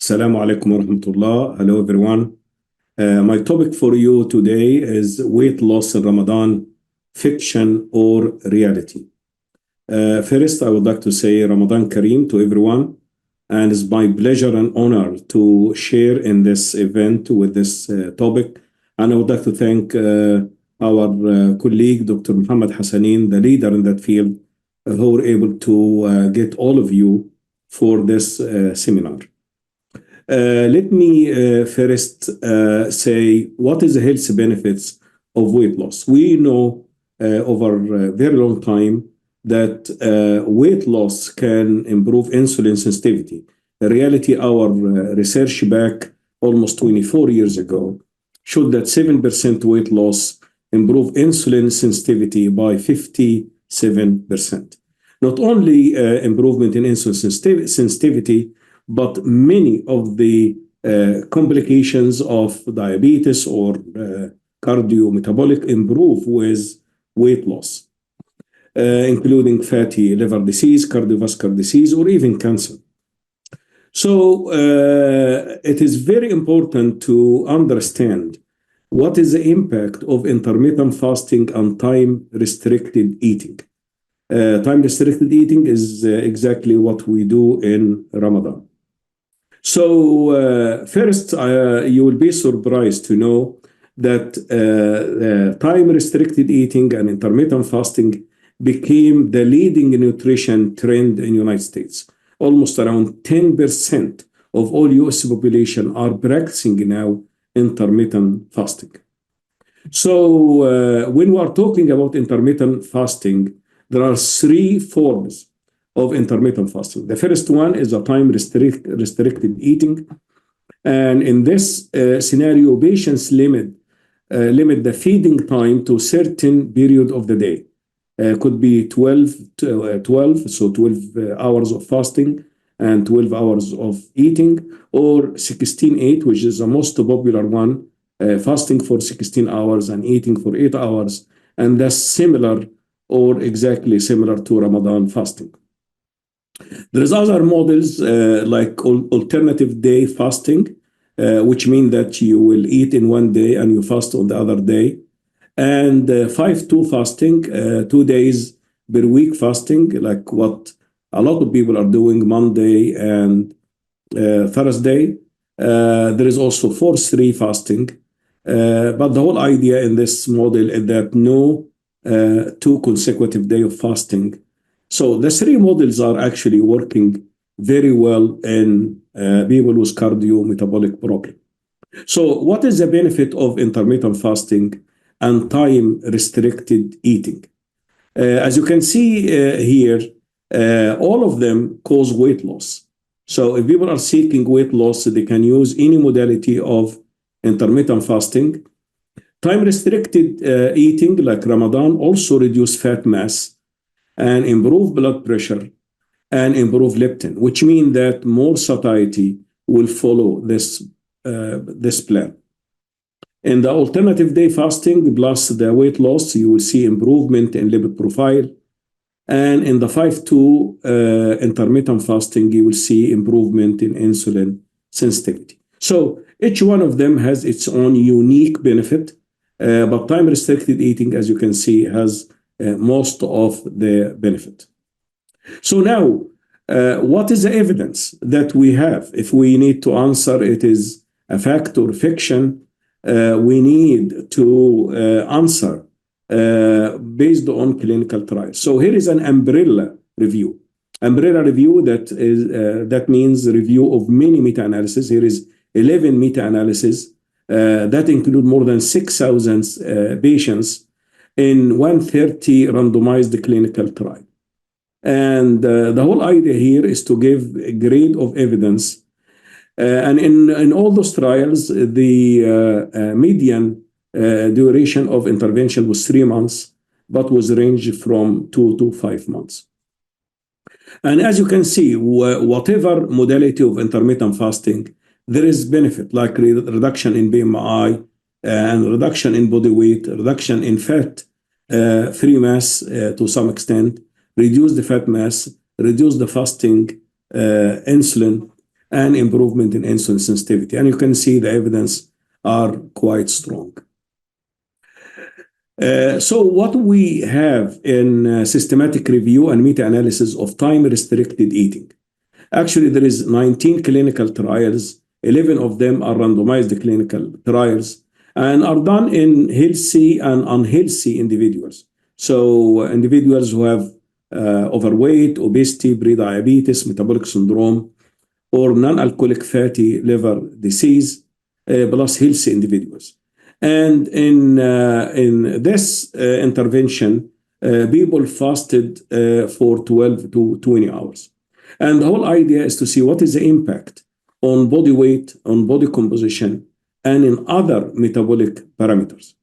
Assalamu alaikum wa rahmatullah. Hello, everyone. My topic for you today is weight loss in Ramadan, fiction or reality. First, I would like to say Ramadan Kareem to everyone, and it's my pleasure and honor to share in this event with this topic. And I would like to thank our colleague, Dr. Muhammad Hassanin, the leader in that field, who were able to get all of you for this seminar. Let me first say what is the health benefits of weight loss. We know over a very long time that weight loss can improve insulin sensitivity. In reality, our research back almost 24 years ago showed that 7% weight loss improve insulin sensitivity by 57%. Not only improvement in insulin sensitivity, but many of the complications of diabetes or cardiometabolic improve with weight loss, including fatty liver disease, cardiovascular disease, or even cancer. So it is very important to understand what is the impact of intermittent fasting and time-restricted eating. Time-restricted eating is exactly what we do in Ramadan. So first, you will be surprised to know that time-restricted eating and intermittent fasting became the leading nutrition trend in the United States. Almost around 10% of all US population are practicing now intermittent fasting. So when we are talking about intermittent fasting, there are three forms of intermittent fasting. The first one is a time-restricted eating. And in this scenario, patients limit the feeding time to a certain period of the day. Could be 12, so 12 hours of fasting and 12 hours of eating, or 16-8, which is the most popular one, fasting for 16 hours and eating for 8 hours. And that's similar or exactly similar to Ramadan fasting. There's other models like alternative day fasting, which mean that you will eat in one day and you fast on the other day. And 5-2 fasting, 2 days per week fasting, like what a lot of people are doing Monday and Thursday. There is also 4-3 fasting. But the whole idea in this model is that no 2 consecutive days of fasting. So the 3 models are actually working very well in people with cardiometabolic problem. So what is the benefit of intermittent fasting and time-restricted eating? As you can see here, all of them cause weight loss. So if people are seeking weight loss, they can use any modality of intermittent fasting. Time-restricted eating, like Ramadan, also reduce fat mass and improve blood pressure and improve leptin, which means that more satiety will follow this plan. In the alternative day fasting plus the weight loss, you will see improvement in lipid profile. And in the 5-2 intermittent fasting, you will see improvement in insulin sensitivity. So each one of them has its own unique benefit, but time-restricted eating, as you can see, has most of the benefit. So now, what is the evidence that we have? If we need to answer it is a fact or fiction, we need to answer based on clinical trials. So here is an umbrella review. Umbrella review that means review of many meta-analysis. Here is 11 meta-analysis that include more than 6,000 patients in 130 randomized clinical trial. And the whole idea here is to give a grade of evidence. And in all those trials, the median duration of intervention was 3 months, but was ranged from 2 to 5 months. And as you can see, whatever modality of intermittent fasting, there is benefit, like reduction in BMI and reduction in body weight, reduction in fat free mass to some extent, reduce the fat mass, reduce the fasting insulin, and improvement in insulin sensitivity. And you can see the evidence are quite strong. So what we have in systematic review and meta-analysis of time-restricted eating. Actually, there is 19 clinical trials. 11 of them are randomized clinical trials and are done in healthy and unhealthy individuals. So individuals who have overweight, obesity, prediabetes, metabolic syndrome, or non-alcoholic fatty liver disease, plus healthy individuals. And in this intervention, people fasted for 12 to 20 hours. And the whole idea is to see what is the impact on body weight, on body composition, and in other metabolic parameters.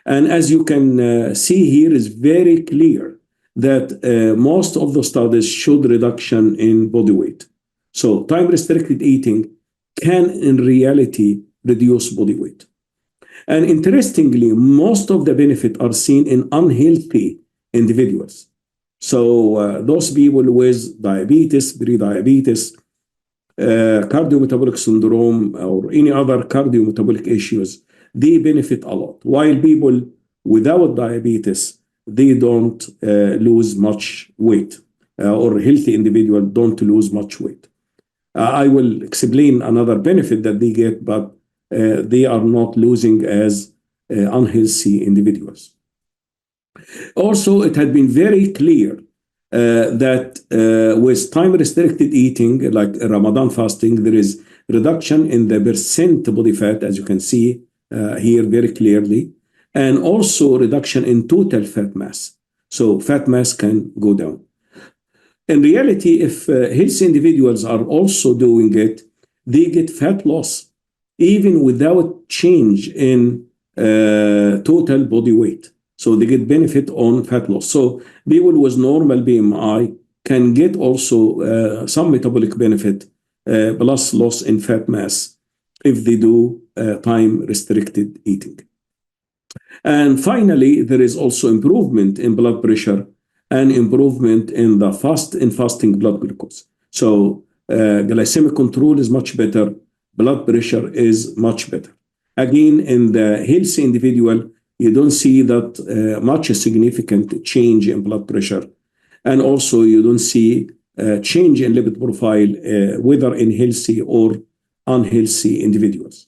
And as you can see here, is very clear that most of the studies showed reduction in body weight. So time-restricted eating can, in reality, reduce body weight. And interestingly, most of the benefit are seen in unhealthy individuals. So those people with diabetes, prediabetes, cardiometabolic syndrome, or any other cardiometabolic issues, they benefit a lot. While people without diabetes, they don't lose much weight, or healthy individuals don't lose much weight. I will explain another benefit that they get, but they are not losing as unhealthy individuals. Also, it had been very clear that with time-restricted eating, like Ramadan fasting, there is reduction in the percent body fat, as you can see here very clearly, and also reduction in total fat mass. So fat mass can go down. In reality, if healthy individuals are also doing it, they get fat loss, even without change in total body weight. So they get benefit on fat loss. So people with normal BMI can get also some metabolic benefit plus loss in fat mass if they do time-restricted eating. And finally, there is also improvement in blood pressure and improvement in the fasting blood glucose. So glycemic control is much better. Blood pressure is much better. Again, in the healthy individual, you don't see that much a significant change in blood pressure. And also you don't see change in lipid profile, whether in healthy or unhealthy individuals.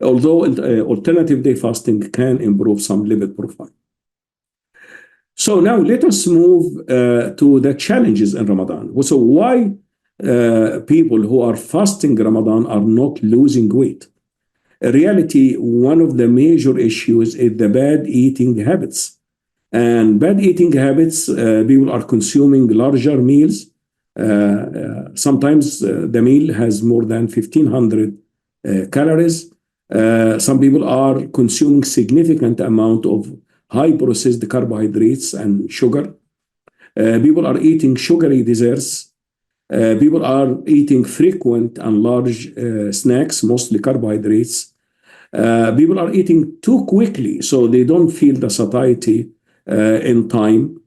Although alternative day fasting can improve some lipid profile. So now let us move to the challenges in Ramadan. So why people who are fasting Ramadan are not losing weight? In reality, one of the major issues is the bad eating habits. And bad eating habits, people are consuming larger meals. Sometimes the meal has more than 1,500 calories. Some people are consuming significant amount of high processed carbohydrates and sugar. People are eating sugary desserts. People are eating frequent and large snacks, mostly carbohydrates. People are eating too quickly, so they don't feel the satiety in time.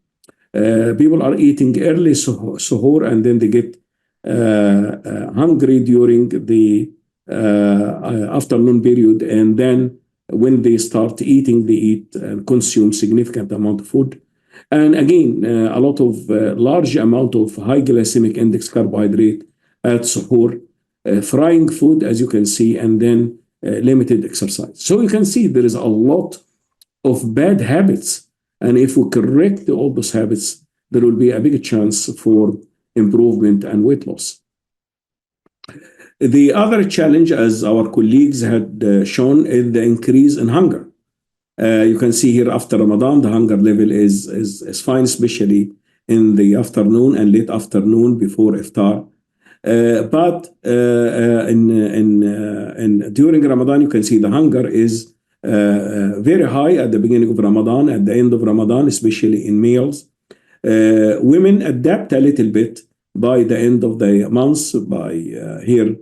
People are eating early suhoor, and then they get hungry during the afternoon period, and then when they start eating, they eat and consume significant amount of food. And again, a lot of large amount of high glycemic index carbohydrate at suhoor, frying food, as you can see, and then limited exercise. So you can see there is a lot of bad habits. And if we correct all those habits, there will be a big chance for improvement and weight loss. The other challenge, as our colleagues had shown, is the increase in hunger. You can see here after Ramadan, the hunger level is fine, especially in the afternoon and late afternoon before iftar. But during Ramadan, you can see the hunger is very high at the beginning of Ramadan, at the end of Ramadan, especially in males. Women adapt a little bit by the end of the month. By here,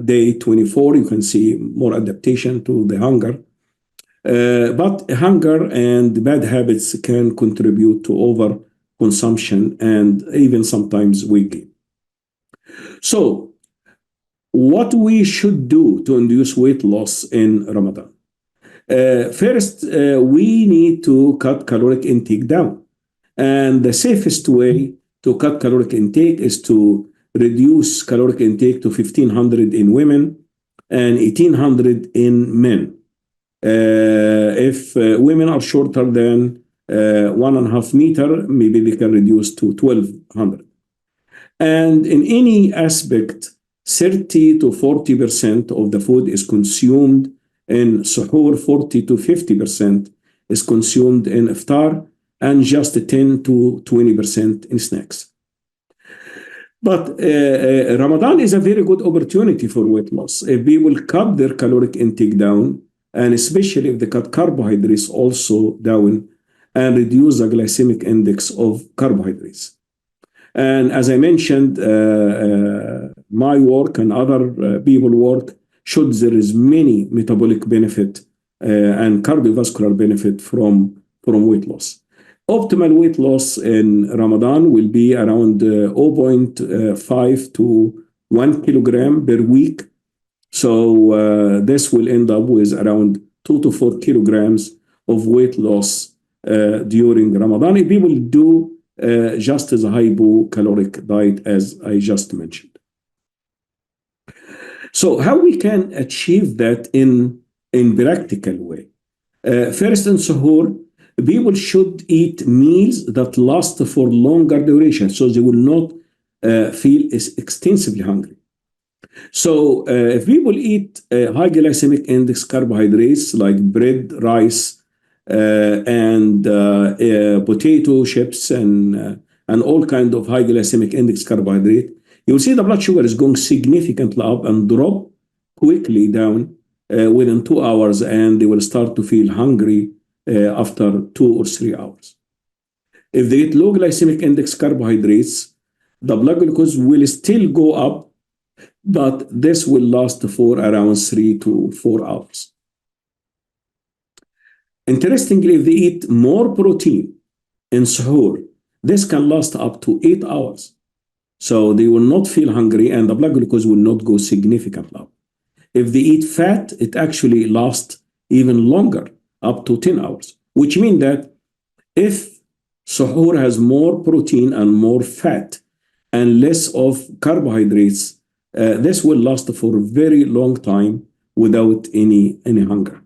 day 24, you can see more adaptation to the hunger. But hunger and bad habits can contribute to over consumption and even sometimes weight gain. So What we should do to induce weight loss in Ramadan? First, we need to cut caloric intake down. And the safest way to cut caloric intake is to reduce caloric intake to 1500 in women and 1800 in men. If women are shorter than 1.5 meters, maybe they can reduce to 1200. And in any aspect, 30 to 40% of the food is consumed in suhoor, 40 to 50% is consumed in iftar, and just 10 to 20% in snacks. But Ramadan is a very good opportunity for weight loss. If people cut their caloric intake down, and especially if they cut carbohydrates also down and reduce the glycemic index of carbohydrates. And as I mentioned, my work and other people work shows there is many metabolic benefit and cardiovascular benefit from weight loss. Optimal weight loss in Ramadan will be around 0.5 to 1 kilogram per week. So this will end up with around 2 to 4 kilograms of weight loss during Ramadan. If people do just as a hypocaloric diet as I just mentioned. So how we can achieve that in practical way? First, in suhoor, people should eat meals that last for longer duration, so they will not feel extensively hungry. So if people eat high glycemic index carbohydrates like bread, rice, and potato chips and all kind of high glycemic index carbohydrate, you'll see the blood sugar is going significantly up and drop quickly down within 2 hours, and they will start to feel hungry after 2 or 3 hours. If they eat low glycemic index carbohydrates, the blood glucose will still go up, but this will last for around 3 to 4 hours. Interestingly, if they eat more protein in suhoor, this can last up to 8 hours. So they will not feel hungry and the blood glucose will not go significantly up. If they eat fat, it actually lasts even longer, up to 10 hours, which means that if suhoor has more protein and more fat and less of carbohydrates, this will last for a very long time without any hunger.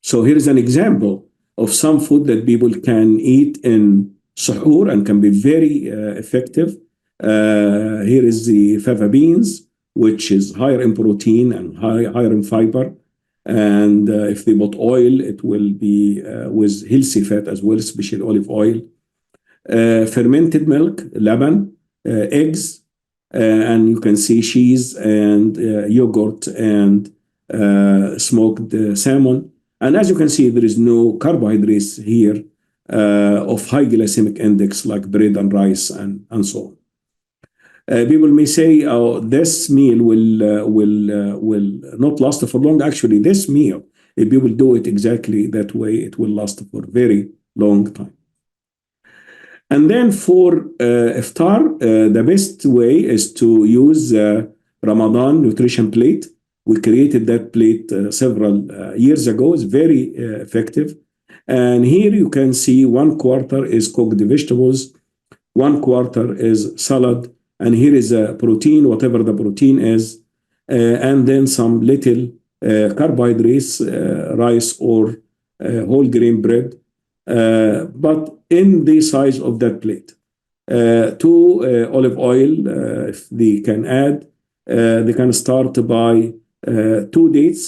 So here is an example of some food that people can eat in suhoor and can be very effective. Here is the fava beans, which is higher in protein and higher in fiber. And if they put oil, it will be with healthy fat as well, especially olive oil. Fermented milk, laban, eggs, and you can see cheese and yogurt and smoked salmon. And as you can see, there is no carbohydrates here of high glycemic index like bread and rice and so on. People may say, "Oh, this meal will not last for long." Actually, this meal, if people do it exactly that way, it will last for a very long time. And then for iftar, the best way is to use Ramadan nutrition plate. We created that plate several years ago. It's very effective. And here you can see 1/4 is cooked vegetables, 1/4 is salad, and here is a protein, whatever the protein is, and then some little carbohydrates, rice or whole grain bread, but in the size of that plate. 2 olive oil, if they can add, they can start by 2 dates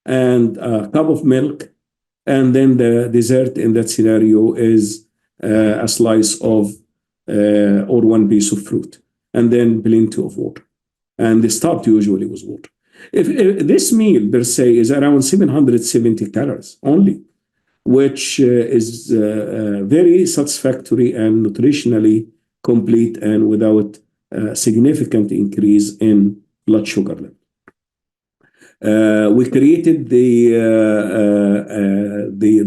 and a cup of milk, and then the dessert in that scenario is a slice of or 1 piece of fruit, and then plenty of water. And they start usually with water. If this meal per se is around 770 calories only, which is very satisfactory and nutritionally complete and without significant increase in blood sugar level. We created the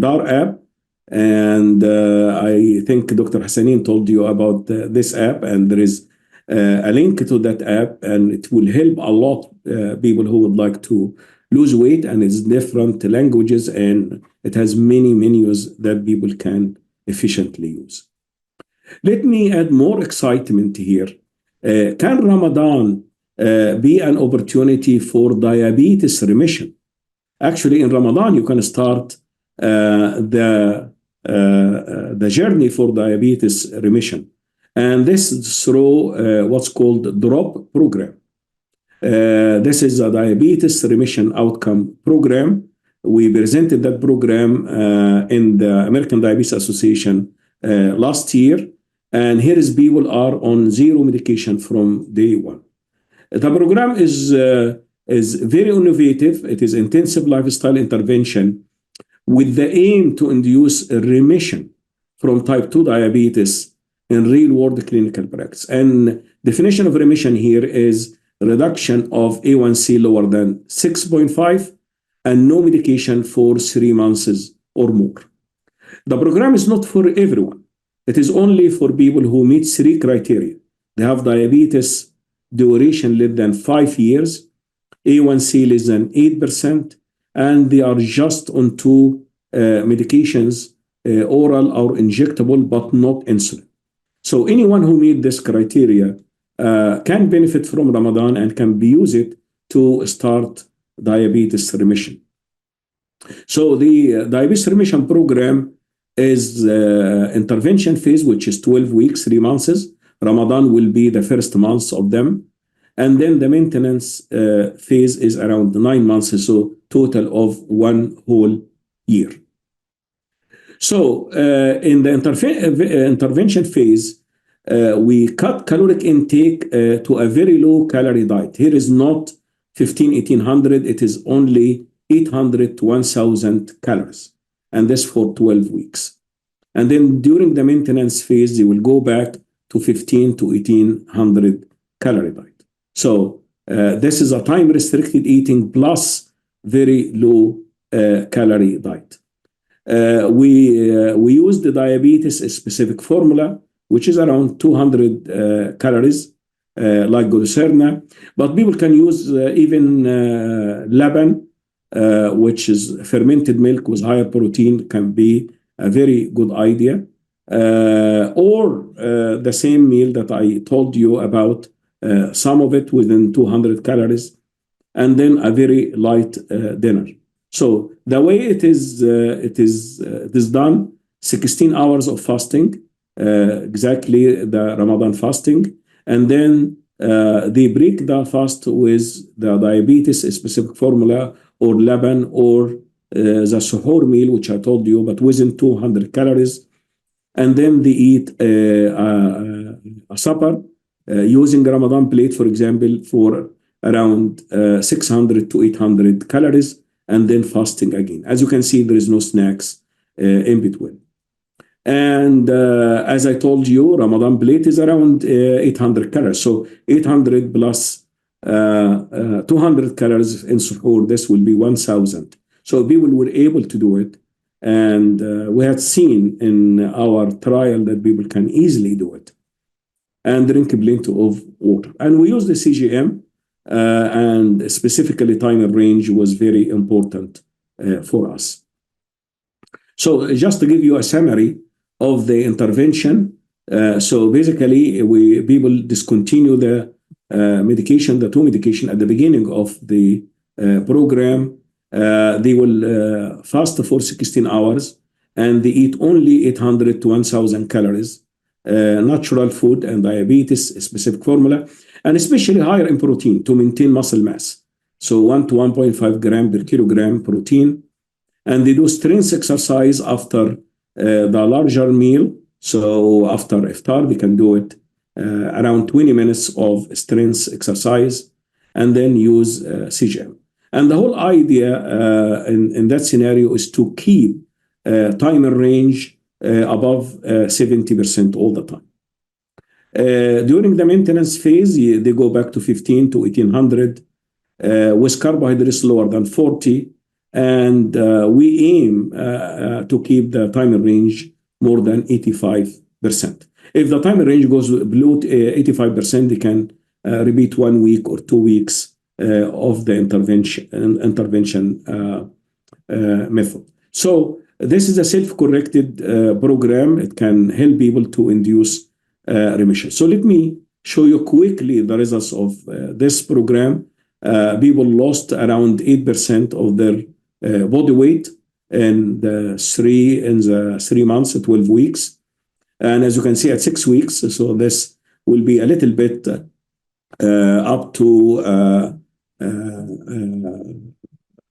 DAR app, and I think Dr. Hassanin told you about this app, and there is a link to that app, and it will help a lot people who would like to lose weight, and it's different languages, and it has many menus that people can efficiently use. Let me add more excitement here. Can Ramadan be an opportunity for diabetes remission? Actually, in Ramadan, you can start the journey for diabetes remission. And this is through what's called DROP program. This is a diabetes remission outcome program. We presented that program in the American Diabetes Association last year. And here is people are on zero medication from day one. The program is very innovative. It is intensive lifestyle intervention with the aim to induce remission from type 2 diabetes in real-world clinical practice. And definition of remission here is reduction of A1C lower than 6.5 and no medication for 3 months or more. The program is not for everyone. It is only for people who meet 3 criteria. They have diabetes duration less than 5 years, A1C less than 8%, and they are just on 2 medications, oral or injectable, but not insulin. So anyone who meets this criteria can benefit from Ramadan and can use it to start diabetes remission. So the diabetes remission program is intervention phase, which is 12 weeks, 3 months. Ramadan will be the first month of them. And then the maintenance phase is around 9 months, so total of 1 whole year. So in the intervention phase, we cut caloric intake to a very low calorie diet. Here is not 1800, it is only 800 to 1000 calories. And this for 12 weeks. And then during the maintenance phase, they will go back to 15 to 1800 calorie diet. So this is a time-restricted eating plus very low calorie diet. We use the diabetes-specific formula, which is around 200 calories, like Glucerna. But people can use even Laban, which is fermented milk with higher protein, can be a very good idea. Or the same meal that I told you about, some of it within 200 calories, and then a very light dinner. So the way it is done, 16 hours of fasting, exactly the Ramadan fasting, and then they break the fast with the diabetes-specific formula or Laban or the suhoor meal, which I told you, but within 200 calories. And then they eat a supper using a Ramadan plate, for example, for around 600 to 800 calories, and then fasting again. As you can see, there is no snacks in between. And as I told you, Ramadan plate is around 800 calories. So 800 plus 200 calories in suhoor, this will be 1000. So people were able to do it. And we had seen in our trial that people can easily do it and drink plenty of water. And we use the CGM, and specifically time and range was very important for us. So just to give you a summary of the intervention, so basically people discontinue the medication, the 2 medication at the beginning of the program. They will fast for 16 hours and they eat only 800 to 1000 calories, natural food and diabetes-specific formula, and especially higher in protein to maintain muscle mass. So 1 to 1.5 gram per kilogram protein. And they do strength exercise after the larger meal. So after iftar, they can do it around 20 minutes of strength exercise and then use CGM. And the whole idea in that scenario is to keep time and range above 70% all the time. During the maintenance phase, they go back to 15 to 1800 with carbohydrates lower than 40. And we aim to keep the time and range more than 85%. If the time range goes below 85%, they can repeat 1 week or 2 weeks of the intervention method. So this is a self-corrected program. It can help people to induce remission. So let me show you quickly the results of this program. People lost around 8% of their body weight in the 3 months, 12 weeks. And as you can see at 6 weeks, so this will be a little bit up to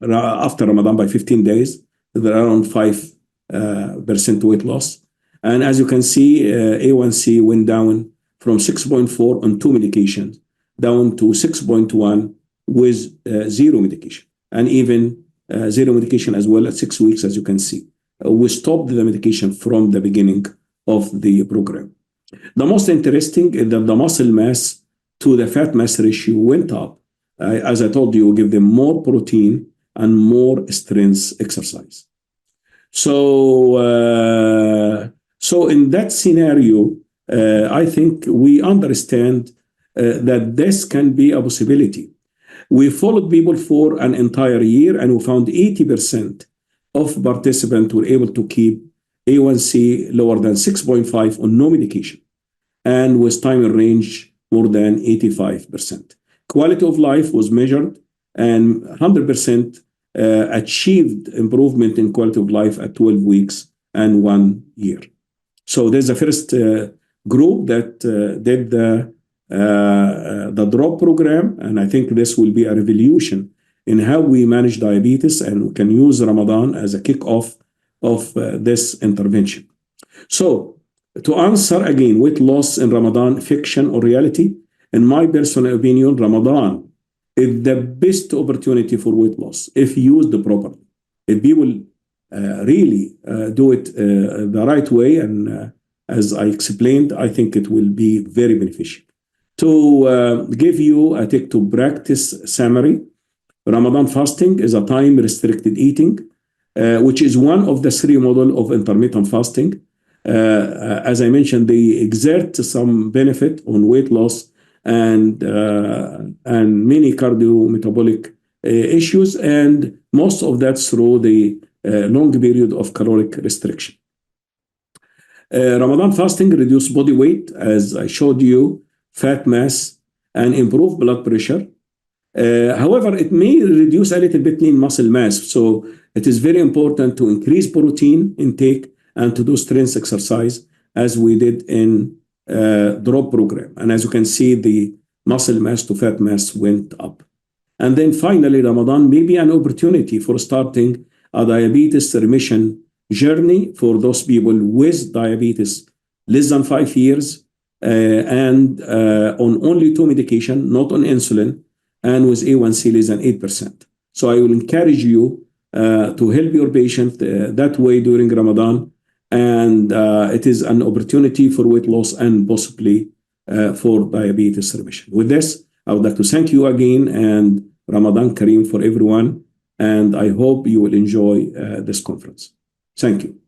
after Ramadan by 15 days, there are around 5% weight loss. And as you can see, A1C went down from 6.4 on 2 medications down to 6.1 with zero medication, and even zero medication as well at 6 weeks, as you can see. We stopped the medication from the beginning of the program. The most interesting is that the muscle mass to the fat mass ratio went up. As I told you, give them more protein and more strength exercise. So in that scenario, I think we understand that this can be a possibility. We followed people for an entire year, and we found 80% of participants were able to keep A1C lower than 6.5 on no medication, and with time in range more than 85%. Quality of life was measured, and 100% achieved improvement in quality of life at 12 weeks and 1 year. So there's the first group that did the drop program, and I think this will be a revolution in how we manage diabetes, and we can use Ramadan as a kickoff of this intervention. So to answer again, weight loss in Ramadan, fiction or reality? In my personal opinion, Ramadan is the best opportunity for weight loss if used properly. If people really do it the right way, and as I explained, I think it will be very beneficial. To give you a take to practice summary, Ramadan fasting is a time-restricted eating, which is one of the 3 models of intermittent fasting. As I mentioned, they exert some benefit on weight loss and many cardiometabolic issues, and most of that through the long period of caloric restriction. Ramadan fasting reduce body weight, as I showed you, fat mass, and improve blood pressure. However, it may reduce a little bit lean muscle mass, so it is very important to increase protein intake and to do strength exercise as we did in drop program. And as you can see, the muscle mass to fat mass went up. And then finally, Ramadan may be an opportunity for starting a diabetes remission journey for those people with diabetes less than 5 years and on only 2 medication, not on insulin, and with A1C less than 8%. So I will encourage you to help your patient that way during Ramadan. And it is an opportunity for weight loss and possibly for diabetes remission. With this, I would like to thank you again, and Ramadan Kareem for everyone. And I hope you will enjoy this conference. Thank you.